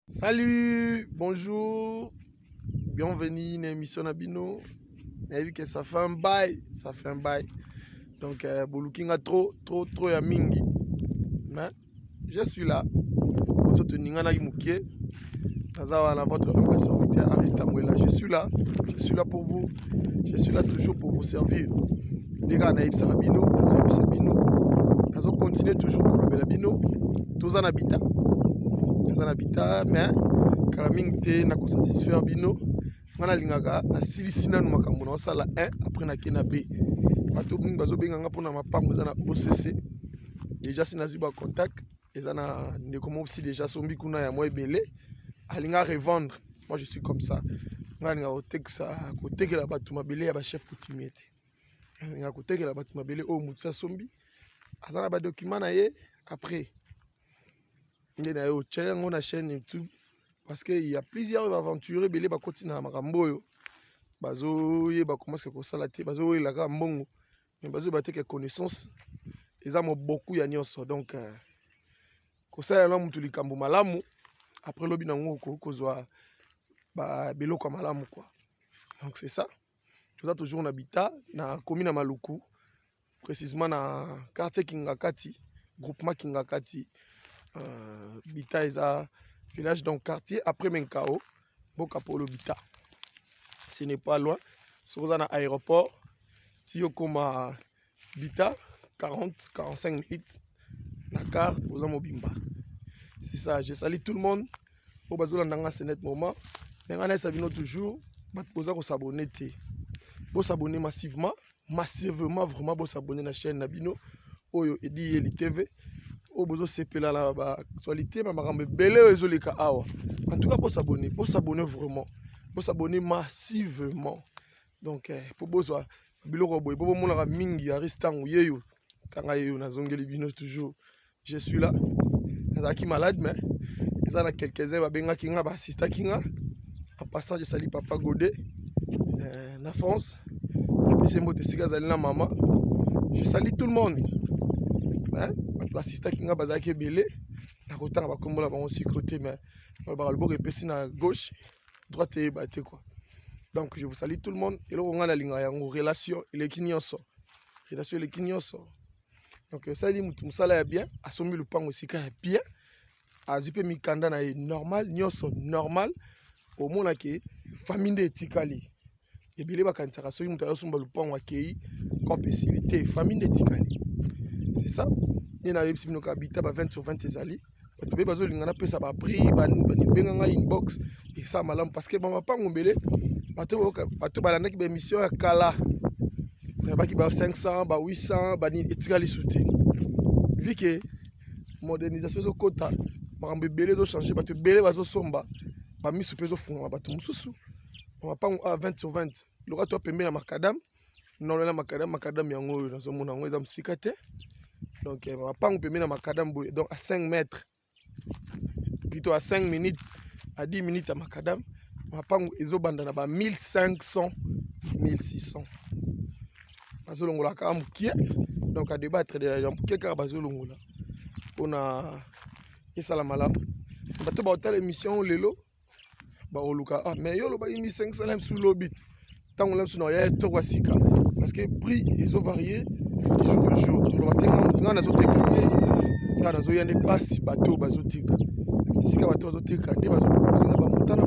Salut, bonjour, bienvenue dans l'émission Nabino. Vu que ça fait un bail, Donc, Bolukinga trop ya mingi. Mais je suis là. On se tenit à Mouké. Dans votre humble serviteur Arista Mouela. Je suis là pour vous. Je suis là toujours pour vous servir. Les gars, Naïb Sarabino, Nazoïb Sabino. Nazo continue toujours pour le Bino. Tous en habitat. Mais kala mingi te na ko satisfaire bino ngana lingaka na silisi nanu makambo na osala 1 après na kena B bato mingi bazobenganga mpona mapango eza na OCC déjà sinazwi ba contact eza na ndeko mo aussi déjà sombi kuna ya mo ebele alinga revendre. Moi je suis comme ça ngana linga kotekela bato mabele ya ba chef coutumier te linga kotekela bato mabele o mutsa sombi azana ba document na ye après il y a une chaîne YouTube parce qu'il y a plusieurs aventuriers belé ba kotina makamboyo bazo ye ba commence ko sala te bazo la ka mbongo mais bazo ba te que connaissance ils ont beaucoup ya nyonso donc ko sala na mutu likambo malamu après lobi na ngoko ko zwa ba beloko malamu quoi. Donc c'est ça, tout ça toujours en habitat na commune Maluku, précisément na quartier Kingakati, groupement Kingakati. Bita eza village donc quartier après Menkao Boka Polo Bita. Ce n'est pas loin. Si vous êtes à l'aéroport, si vous êtes à Bita, 40-45 minutes, Nakar, vous êtes à Mobimba. C'est ça, je salue tout le monde. Au Bazola Nanga, c'est net moment. Maintenant, ça vient toujours. Vous pouvez s'abonner. Vous s'abonner massivement, vraiment, vous s'abonner à la chaîne Nabino, Oyo Edi Eli TV. Au besoin de la actualité, mais belé ezoleka awa. En tout cas, pour s'abonner vraiment, pour s'abonner massivement. Donc, pour besoin, biloko boy, pour mon la mingi aristan yeyo, tanga yeyo na zongeli bino toujours. Je suis là. Nazaki malade, mais ils ont quelques-uns va benga kinga ba assista kinga. En passant, je salue Papa Godé, na France. Et puis c'est moi de Sigazali na maman. Je salue tout le monde. L'assistant qui a bazaki belé la rotanga ba kombola ba aussi côté mais ba le bord epesi na gauche droite et baté quoi. Donc je vous salue tout le monde et là on a la ligne ya relation les kinyonso donc ça dit mutu musala ya bien asomi le pango sika ya bien azipe mikanda na normal nyonso normal au mona ke famille de tikali et belé ba kansaka soki mutu asomba le pango akei comme facilité famille de tikali. C'est ça. Il y a des gens qui habitent 20 sur 20 ezali. Bato be bazo lingana pesa ba prix bani benga inbox et ça malam parce que mama pa ngombele bato balandaki ba émission ya kala. Ba ki ba 500 ba 800 bani etikali souté. Vu que modernisation zo kota makambo belé zo changer bato belé bazo somba ba misu peso funga bato mususu. Mama pa 20 sur 20. Loka to pembe na makadam. Non la makadam yango nazo mona ngo eza musika te. Donc, on va pas na macadam donc à 5 mètres, plutôt à 5 minutes, à 10 minutes à macadam, on va pas à 1500, 1600. Donc, à débattre de la on a Issalamala. On a l'émission Lelo, mais yo ba 1500 sous l'obit. Tant on l'a sur parce que prix ils ont varié. Jour de jour, on va tenir dans zoyande pasi bateau bazotika sika bateau bazotika nde bazokozela bamotana